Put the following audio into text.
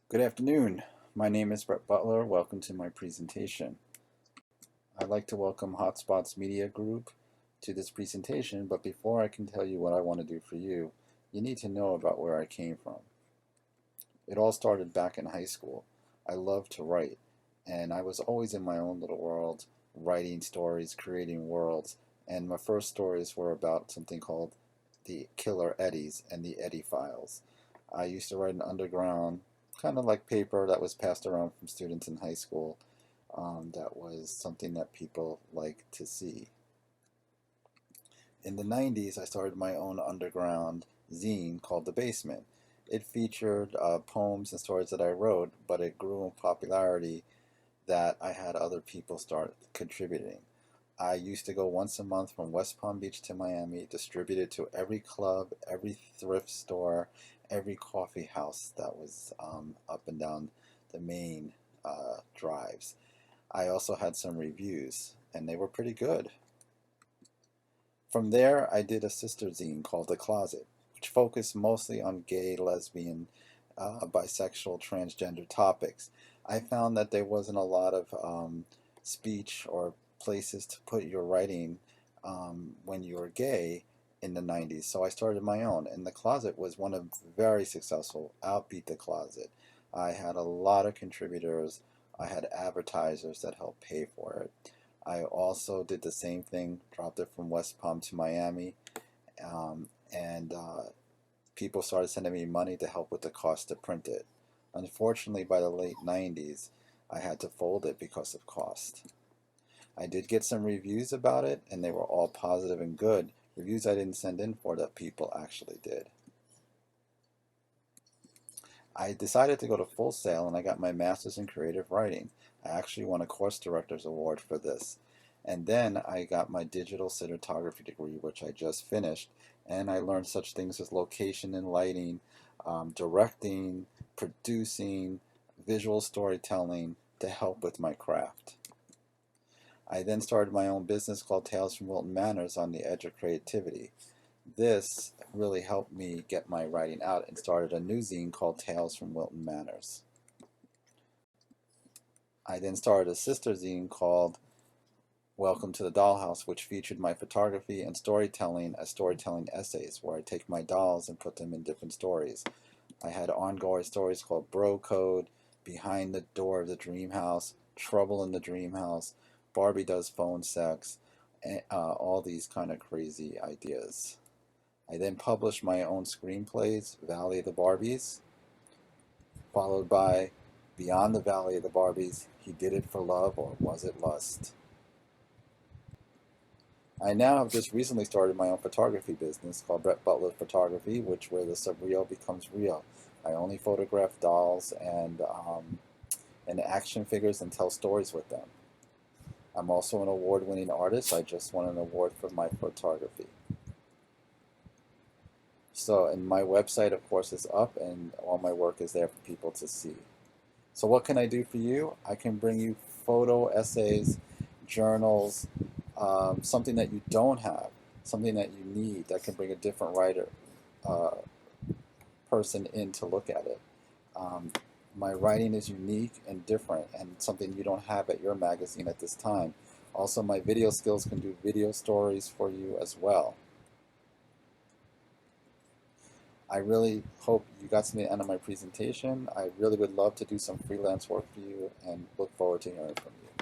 Good afternoon. My name is Brett Butler. Welcome to my presentation. I'd like to welcome Hotspots Media Group to this presentation, but before I can tell you what I want to do for you, you need to know about where I came from. It all started back in high school. I loved to write, and I was always in my own little world, writing stories, creating worlds, and my first stories were about something called the Killer Eddies and the Eddie Files. I used to write an underground, kind of like paper that was passed around from students in high school. That was something that people liked to see. In the 90s, I started my own underground zine called The Basement. It featured poems and stories that I wrote, but it grew in popularity that I had other people start contributing. I used to go once a month from West Palm Beach to Miami, distribute it to every club, every thrift store, every coffee house that was up and down the main drives. I also had some reviews, and they were pretty good. From there, I did a sister zine called The Closet, which focused mostly on gay, lesbian, bisexual, transgender topics. I found that there wasn't a lot of speech or places to put your writing when you were gay in the 90s, so I started my own. And The Closet was one of very successful, outbeat The Closet. I had a lot of contributors. I had advertisers that helped pay for it. I also did the same thing, dropped it from West Palm to Miami, and people started sending me money to help with the cost to print it. Unfortunately, by the late 90s, I had to fold it because of cost. I did get some reviews about it, and they were all positive and good. Reviews I didn't send in for that people actually did. I decided to go to Full Sail, and I got my master's in creative writing. I actually won a course director's award for this. And then I got my digital cinematography degree, which I just finished, and I learned such things as location and lighting, directing, producing, visual storytelling to help with my craft. I then started my own business called Tales from Wilton Manors on the edge of creativity. This really helped me get my writing out and started a new zine called Tales from Wilton Manors. I then started a sister zine called Welcome to the Dollhouse, which featured my photography and storytelling as storytelling essays, where I take my dolls and put them in different stories. I had ongoing stories called Bro Code, Behind the Door of the Dream House, Trouble in the Dream House, Barbie Does Phone Sex, and, all these kind of crazy ideas. I then published my own screenplays, Valley of the Barbies, followed by Beyond the Valley of the Barbies, He Did It for Love or Was It Lust? I now have just recently started my own photography business called Brett Butler Photography, where the surreal becomes real. I only photograph dolls and action figures and tell stories with them. I'm also an award-winning artist. I just won an award for my photography. So, and my website, of course, is up, and all my work is there for people to see. So what can I do for you? I can bring you photo essays, journals, something that you don't have, something that you need that can bring a different writer, uh, person in to look at it. Um, my writing is unique and different and something you don't have at your magazine at this time. Also, my video skills can do video stories for you as well. I really hope you got to the end of my presentation. I really would love to do some freelance work for you and look forward to hearing from you.